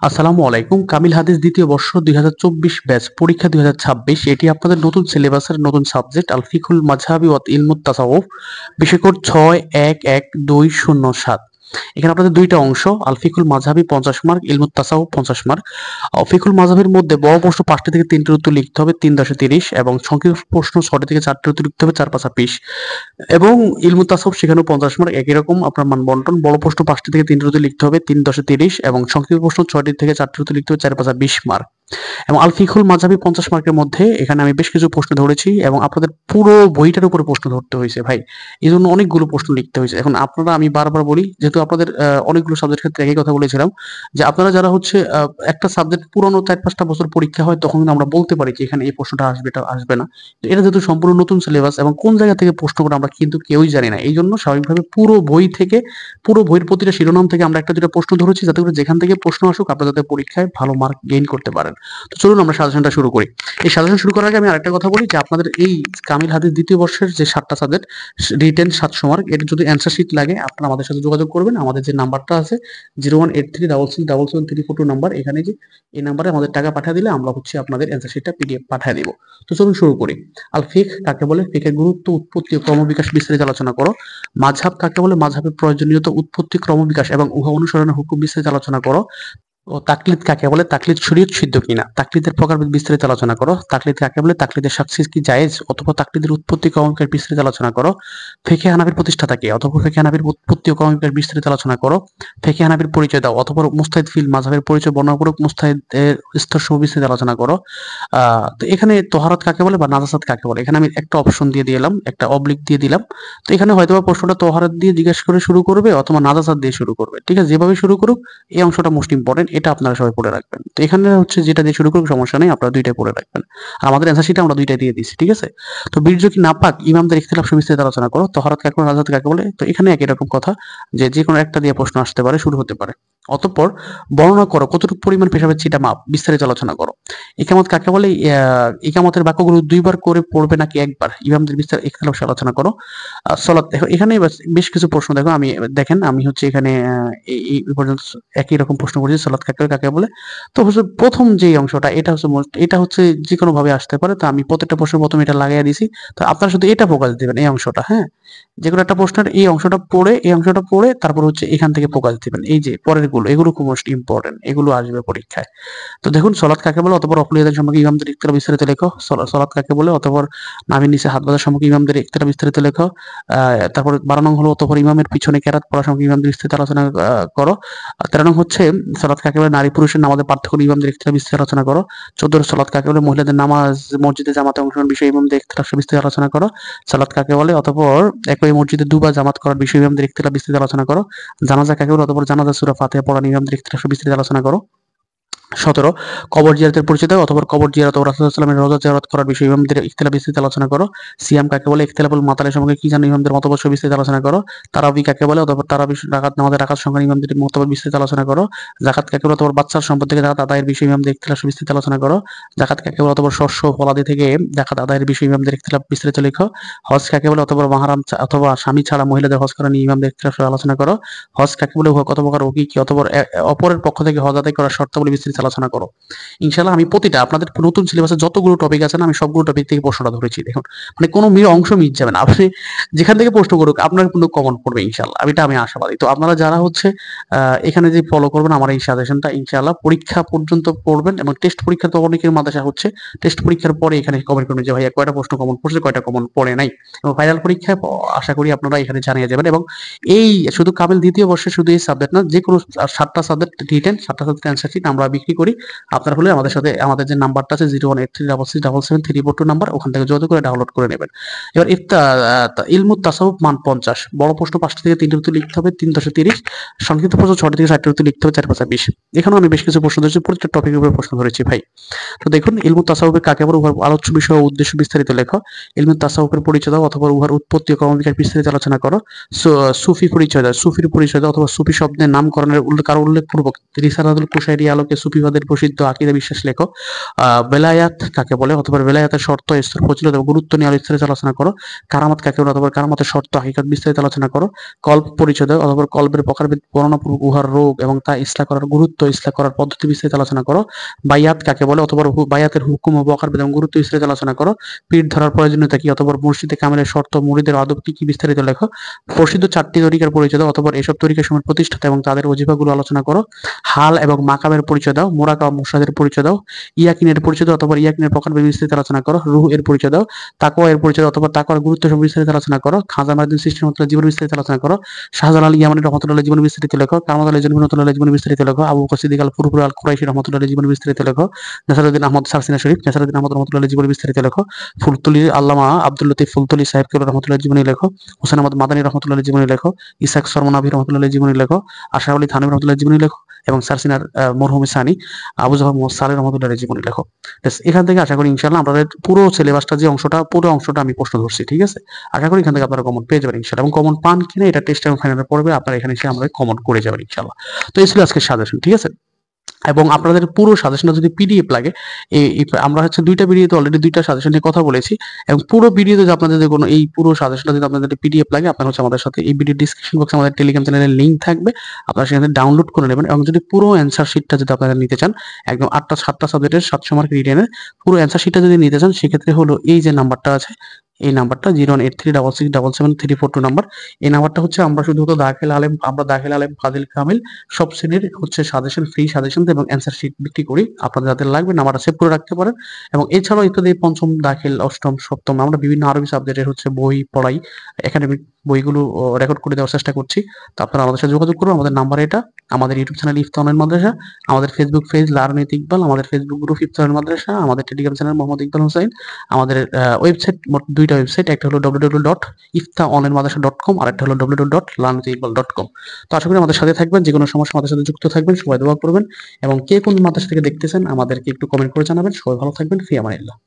আসসালামু আলাইকুম। কামিল হাদিস দ্বিতীয় বর্ষ ২০২৪ ব্যাচ পরীক্ষা ২০২৬। এটি আপনাদের নতুন সিলেবাসের নতুন সাবজেক্ট আল ফিকহুল মাযহাবি ওয়া ইলমুত তাসাউফ। বিষয় কোড ৬১১২০৭। এখানে আপনাদের দুইটা অংশ, আল ফিকহুল মাযহাবি ৫০ মার্ক, ইলমুত তাসাউফ ৫০ মার্ক। ফিকহুল মাযহাবের মধ্যে বড় প্রশ্ন ৫টি থেকে ৩টির উত্তর লিখতে হবে ৩-৩০ এবং সংক্ষিপ্ত প্রশ্ন ৬টি থেকে ৪টির উত্তর লিখতে হবে ৪-৫ ২০ এবং ইলমুত তাসাউফ সেখানেও ৫০ মার্ক, একই রকম আপনার মান বন্টন। বড় প্রশ্ন ৫টি থেকে ৩টির উত্তর লিখতে হবে ৩-১০-৩০ এবং সংক্ষিপ্ত প্রশ্ন ৬টি থেকে ৪টির উত্তর লিখতে হবে ৪-৫ ২০ মার্ক। এবং আল ফিকহুল মাযহাবি ৫০ মার্কের মধ্যে এখানে আমি বেশ কিছু প্রশ্ন ধরেছি এবং আপনাদের পুরো বইটার উপরে প্রশ্ন ধরতে হয়েছে ভাই। এজন্য অনেকগুলো প্রশ্ন লিখতে হয়েছে। এখন আপনারা, আমি বারবার বলি, যেহেতু আপনাদের অনেকগুলো সাবজেক্টের ক্ষেত্রে একই কথা বলেছিলাম যে আপনারা যারা হচ্ছে একটা সাবজেক্ট পুরনো ৪-৫টা বছর পরীক্ষা হয় তখন কিন্তু আমরা বলতে পারি যে এখানে এই প্রশ্নটা আসবে, এটা আসবে না। তো এটা যেহেতু সম্পূর্ণ নতুন সিলেবাস এবং কোন জায়গা থেকে প্রশ্ন করে আমরা কিন্তু কেউই জানি না। এইজন্য স্বাভাবিকভাবে পুরো বই থেকে, পুরো বইয়ের প্রতিটা শিরোনাম থেকে আমরা একটা দুটো প্রশ্ন ধরেছি যাতে করে যেখান থেকে প্রশ্ন আসুক আপনারা যাতে পরীক্ষায় ভালো মার্ক গেইন করতে পারেন। তো চলুন আমরা সাজেশনটা শুরু করি। এই সাজেশন শুরু করার আগে আমি আরেকটা কথা বলি যে আপনাদের এই কামিল হাদিস দ্বিতীয় বর্ষের যে ৭টা সাবজেক্ট, রিটেন ৭০০ মার্ক, এর যদি অ্যান্সার শিট লাগে আপনারা আমাদের সাথে যোগাযোগ করবেন। আমাদের যে নাম্বারটা আছে 01836677342 নাম্বার, এখানে যে এই নাম্বারে আমাদের টাকা পাঠিয়ে দিলে আমরা হচ্ছে আপনাদের অ্যান্সার শিটটা পিডিএফ পাঠিয়ে দিব। তো চলুন শুরু করি। আল ফিকহ কাকে বলে, ফিকহের গুরুত্ব, উৎপত্তি ও ক্রমবিকাশ বিস্তারিত আলোচনা করো। মাযহাব কাকে বলে, মাযহাবের প্রয়োজনীয়তা, উৎপত্তি, ক্রমবিকাশ এবং উহা অনুসরণের হুকুম বিস্তারিত আলোচনা করো। ও তাকলিদ কাকে বলে, তাকলিদ শরীয়ত সিদ্ধ কিনা। তাকলিদের প্রকারভেদ বিস্তারিত আলোচনা করো। তাকলিদ কাকে বলে, তাকলিদের সাকসেস কি জায়েজ অথবা তাকলিদের উৎপত্তি ক্রমবিকাশ বিস্তারিত আলোচনা করো। ফিকহে হানাফির প্রতিষ্ঠাতা কে অথবা ফিকহে হানাফির উৎপত্তি ও ক্রমবিকাশ বিস্তারিত আলোচনা করো। ফিকহে হানাফির পরিচয় দাও অথবা মুস্তাহিদ ফিল মাযহাবের পরিচয় বর্ণনাপূর্বক মুস্তাহিদের স্তরসমূহ বিস্তারিত আলোচনা করো। তো এখানে তোহারত কাকে বলে বা নাজাসাত কাকে বলে, এখানে আমি একটা অপশন দিয়ে দিলাম, একটা অবলিক দিয়ে দিলাম। তো এখানে হয়তোবা প্রশ্নটা তোহারত দিয়ে জিজ্ঞেস করে শুরু করবে অথবা নাজাসাত দিয়ে শুরু করবে, ঠিক আছে, যেভাবে শুরু করুক এই অংশটা মোস্ট ইম্পর্টেন্ট, এটা আপনারা সবাই পড়ে রাখবেন। তো এখানে হচ্ছে যেটা দিয়ে শুরু করুক সমস্যা নেই, আপনারা দুইটাই পড়ে রাখবেন। আর আমাদের অ্যান্সার শিটে আমরা দুইটাই দিয়ে দিচ্ছি, ঠিক আছে। তো বীর্য কি নাপাক, ইমামদের ইখতিলাফ সুবিস্তারিত আলোচনা করো। তহরাত কাকে বলে, নাজাত কাকে বলে। তো এখানে একই রকম কথা যে যে কোনো একটা দিয়ে প্রশ্ন আসতে পারে, শুরু হতে পারে। অতঃপর বর্ণনা করো কতটুকু পরিমাণ পেশাবের ছিটা মাপ, বিস্তারিত আলোচনা করো। ইকামত কাকে বলে, ইকামতের বাক্যগুলো দুইবার করে পড়বে নাকি একবার, ইমামদের বিস্তার ইখতিলাফ আলোচনা করো। সলাৎ, দেখো এখানে বেশ কিছু প্রশ্ন, দেখো আমি, দেখেন আমি হচ্ছে এখানে এই পর্যন্ত একই রকম প্রশ্ন করছি, সলাৎ কাকে কাকে বলে। তো হচ্ছে প্রথম যে অংশটা এটা হচ্ছে এটা হচ্ছে যে কোনো ভাবে আসতে পারে। তো আমি প্রত্যেকটা প্রশ্নের প্রথমে এটা লাগাই দিছি। তো আপনারা শুধু এটা ফোকাস দিবেন, এই অংশটা, হ্যাঁ, যে কোনো একটা প্রশ্নের এই অংশটা পড়ে, এই অংশটা পড়ে তারপর হচ্ছে এখান থেকে ফোকাস দিবেন। এই যে পরের গুলো, এগুলো খুব মোস্ট ইম্পর্টেন্ট, এগুলো আসবে পরীক্ষায়। তো দেখুন, সলাৎ কাকে বলে, অতঃপর অকুলিয়াদের সম্পর্কে ইমামদের ইখতিলাফ বিস্তারিত লেখো। সলাৎ কাকে বলে, অতঃপর নাভির নিচে হাত বাঁধার সম্পর্কে ইমামদের ইখতিলাফ বিস্তারিত লেখো। তারপর 12 নং হলো, অতঃপর ইমামের পিছনে কেরাত পড়া সম্পর্কে ইমামদের বিস্তারিত আলোচনা করো। 13 নং হচ্ছে সলাৎ কাকে বলে, নারী পুরুষের নামাজের পার্থক্য ইমামদের ইখতিলাফ বিস্তারিত আলোচনা করো। 14 সলাৎ কাকে বলে, মহিলাদের নামাজ মসজিদে জামাতে অংশগ্রহণ বিষয়ে ইমামদের ইখতিলাফ বিস্তারিত আলোচনা করো। সালাত কাকে বলে, অতঃপর একই মসজিদে দুবার জামাত করার বিষয়ে ইমামদের ইখতিলাফ বিস্তারিত আলোচনা করো। জানাজা কাকে বলে, অতঃপর জানাজা সূরা ফাতিহা পড়া ইমামদের ইখতিলাফ বিস্তারিত আলোচনা করো। 17 কবর জিয়ারতের পরিচয় দাও, অথবা কবর জিয়ারত ও রাসূলুল্লাহ সাল্লাল্লাহু আলাইহি ওয়াসাল্লামের রওজা জিয়ারত করার বিষয়ে ইমামদের ইখতিলাফ বিস্তারিত আলোচনা করো। সিয়াম কাকে বলে, ইখতিলাফুল মাতালের সম্পর্কে কি জানো ইমামদের মতবাদ বিস্তারিত আলোচনা করো। তারাবি কাকে বলে, অথবা তারাবি রাকাত নামাজের রাকাত সংখ্যা ইমামদের মতবাদ বিস্তারিত আলোচনা করো। যাকাত কাকে বলে, অথবা বাচ্চার সম্পদ থেকে যাকাত আদায়ের বিষয়ে ইমামদের ইখতিলাফ বিস্তারিত আলোচনা করো। যাকাত কাকে বলে, অথবা শস্য ফলাদি থেকে যাকাত আদায়ের বিষয়ে ইমামদের ইখতিলাফ বিস্তারিত লেখো। হজ কাকে বলে, অথবা মাহরাম অথবা স্বামী ছাড়া মহিলাদের হজ করা নিয়ে ইমামদের ইখতিলাফ আলোচনা করো। হজ কাকে বলে, উহা কত প্রকার ও কি কি, অথবা অপরের পক্ষ থেকে হজ আদায় করার শর্তাবলী বিস্তারিত আলোচনা করো। ইনশাআল্লাহ আমি প্রতিটা আপনাদের নতুন সিলেবাসে যতগুলো টপিক আছে না, আমি সবগুলো টপিক থেকে প্রশ্নটা ধরেছি। দেখুন, মানে কোনো অংশ মিস যাবে না। আপনি যেখান থেকে প্রশ্ন করুক আপনার কিন্তু কমন পড়বে ইনশাআল্লাহ, আমি আশাবাদী। তো আপনারা যারা হচ্ছে এখানে যে ফলো করবেন আমার এই সাজেশনটা, ইনশাআল্লাহ পরীক্ষা পর্যন্ত পড়বেন এবং টেস্ট পরীক্ষা তো অনেকের মাদ্রাসা হচ্ছে, টেস্ট পরীক্ষার পরে এখানে কমেন্ট করবেন যে ভাইয়া কয়টা প্রশ্ন কমন পড়ছে, কয়টা কমন পড়ে নাই। এবং ফাইনাল পরীক্ষায় আশা করি আপনারা এখানে জানিয়ে যাবেন। এবং এই শুধু কামিল দ্বিতীয় বর্ষে শুধু এই সাবজেক্ট না, যে কোনো 7টা সাবজেক্ট রিটেন, 7টা সাবজেক্ট অ্যান্সার শিট আমরা বিক্রি করি। আপনার হলে আমাদের সাথে, আমাদের যে নাম্বারটা আছে 01836777342 নাম্বার, ওখান থেকে যোগাযোগ করে ডাউনলোড করে নেবেন। এবার ইলমুত তাসাউফ মান 50, বড় প্রশ্ন 5টি থেকে 3টি উত্তর লিখতে হবে 3-30, সংক্ষিপ্ত প্রশ্ন 6টি থেকে 7টি উত্তর লিখতে হবে 4-5 20। এখানেও আমি বেশ কিছু প্রশ্ন ধরেছি, প্রত্যেকটা টপিকের উপরে প্রশ্ন ধরেছি ভাই। তো দেখুন, ইলমুত তাসাউফের কাকে বলে, উহার আলোচ্য বিষয় ও উদ্দেশ্য বিস্তারিত লেখো। ইলমুত তাসাউফের পরিচয় দাও, অথবা উহার উৎপত্তি ও ক্রমবিকাশ বিস্তারিত আলোচনা করো। সুফি পরিচয় দাও, সুফির পরিচয় দাও, অথবা সুফি শব্দের নামকরণের কারো উল্লেখপূর্বক রিসালাতুল কুশাইরি আলোকে সুফি সুফিবাদের প্রসিদ্ধ আকীদা বিশ্বাস লেখো। বেলায়াত কাকে বলে অথবা বেলায়াতের শর্ত, স্তর, ফজিলত এবং গুরুত্ব নিয়ে বিস্তারিত আলোচনা করো। কারামাত কাকে বলে অথবা কারামাতের শর্ত, হাকিকত বিস্তারিত আলোচনা করো। কল্প পরিচয় দাও অথবা কল্পের প্রকারভেদ বর্ণনাপূর্বক উহার রোগ এবং তা ইসলাহ করার গুরুত্ব, ইসলাহ করার পদ্ধতি বিস্তারিত আলোচনা করো। বায়াত কাকে বলে অথবা বায়াতের হুকুম ও প্রকারভেদ এবং গুরুত্ব বিস্তারিত আলোচনা করো। পীর ধরার প্রয়োজনীয়তা কি অথবা মুর্শিদে কামেলের শর্ত, মুরিদের আদব কি বিস্তারিত লেখো। প্রসিদ্ধ 4টি তরিকার পরিচয় দাও অথবা এসব তরিকার সময় প্রতিষ্ঠাতা এবং তাদের ওজিফাগুলো আলোচনা করো। হাল এবং মাকামের পরিচয় দাও। মোরাকাব মুরশিদের পরিচয় দাও। ইয়াকিনের পরিচয় দাও অথবা ইয়াকিনের প্রকারভেদ বিস্তারিত আলোচনা করো। রূহ এর পরিচয় দাও। তাকওয়া এর পরিচয় দাও অথবা তাকওয়ার গুরুত্ব সব বিস্তারিত আলোচনা করো। খাজা মাইনুদ্দিন চিশতি রহমাতুল্লাহ জীবন বিস্তারিত আলোচনা করো। শাহজালাল ইয়ামানী রহমাতুল্লাহ জীবন বিস্তারিত লেখো। কামাল আলী রহমাতুল্লাহ জীবন বিস্তারিত লেখো। আবু বকর সিদ্দিক আল ফুরফুর আল কুরাইশি রহমাতুল্লাহ জীবন বিস্তারিত লেখো। নাসিরউদ্দিন আহমদ সারসিনা শরীফ, নাসিরউদ্দিন আহমদ রহমাতুল্লাহ জীবন বিস্তারিত লেখো। ফুলতুলি আল্লামা আব্দুল লতিফ ফুলতুলি সাহেব কেবল রহমাতুল্লাহ জীবনী লেখো। হোসেন আহমদ মাদানী রহমাতুল্লাহ জীবনী লেখো। ইসাক সরমনাভি রহমাতুল্লাহ জীবনী লেখো। আশরাফ আলী থানভী রহমাতুল্লাহ জীবনী লেখো এবং সারসিনার মরহুম সানি আবু জাফর মোহাম্মদ সালেহ রহমাতুল্লাহ জীবনী লেখো। এখান থেকে আশা করি ইনশাআল্লাহ আমাদের পুরো সিলেবাসটা যে অংশটা পুরো অংশটা আমি প্রশ্ন ধরছি, ঠিক আছে। আশা করি এখান থেকে আপনারা কমন পেয়ে যাবেন ইনশাআল্লাহ, এবং কমন পান কিনা এটা টেস্ট এবং ফাইনালে পড়বে আপনারা এখানে এসে আমরা কমন করে যাবেন ইনশাআল্লাহ। তো এই ছিল আজকের সাজেশন, ঠিক আছে। এবং আপনাদের পুরো সাজেশনটা যদি পিডিএফ লাগে, আমরা হচ্ছে 2টা ভিডিওতে অলরেডি 2টা সাজেশন নিয়ে কথা বলেছি, এবং পুরো ভিডিওতে যদি আপনাদের কোনো এই পুরো সাজেশনটা যদি আপনাদের পিডিএফ লাগে, আপনারা হচ্ছে আমাদের সাথে এই ভিডিও ডিসক্রিপশন বক্সে আমাদের টেলিগ্রাম চ্যানেলের লিংক থাকবে, আপনারা সেখানে ডাউনলোড করে নেবেন। এবং যদি পুরো অ্যান্সার শিটটা যদি আপনারা নিতে চান, একদম 7টা সাবজেক্টের 700 মার্ক রিটেনের পুরো অ্যান্সার শিটটা যদি নিতে চান, সেক্ষেত্রে হলো এই যে নাম্বারটা আছে, এই নাম্বারটা 01836677342 নাম্বার। এই নাম্বারটা হচ্ছে আমরা শুধুমাত্র দাখিল আলেম ফাজিল কামিল সব শ্রেণীর হচ্ছে সাজেশন, ফ্রি সাজেশন এবং অ্যান্সার শিট বিক্রি করি। আপনাদের যাদের লাগবে নাম্বারটা সেভ করে রাখতে পারেন। এবং এছাড়াও ইত্যাদি পঞ্চম দাখিল, অষ্টম, সপ্তম আমরা বিভিন্ন আরবি সাবজেক্টের হচ্ছে বই পড়াই, একাডেমিক বইগুলো রেকর্ড করে দেওয়ার চেষ্টা করছি। তো আপনারা আমাদের সাথে যোগাযোগ করুন। আমাদের নাম্বার এটা, আমাদের ইউটিউব চ্যানেল ইফতা অনলাইন মাদ্রাসা, আমাদের ফেসবুক পেজ লার্নিত ইকবাল, আমাদের ফেসবুক গ্রুপ ইফতা অনলাইন মাদ্রাসা, আমাদের টেলিগ্রাম চ্যানেল মোহাম্মদ ইকবাল হোসেন, আমাদের ওয়েবসাইট, মোট 2টা ওয়েবসাইট, একটা হলো www.iftaonlinemadrasa.com আর একটা হলো www.larnitiqbal.com। তো আশা করি আমাদের সাথে থাকবেন, যে কোনো সমস্যা আমাদের সাথে যুক্ত থাকবেন, সবাই দোয়া করবেন, এবং কে কোন মাদ্রাসা থেকে দেখতেছেন আমাদেরকে একটু কমেন্ট করে জানাবেন। সবাই ভালো থাকবেন, ফি আমানিল্লাহ।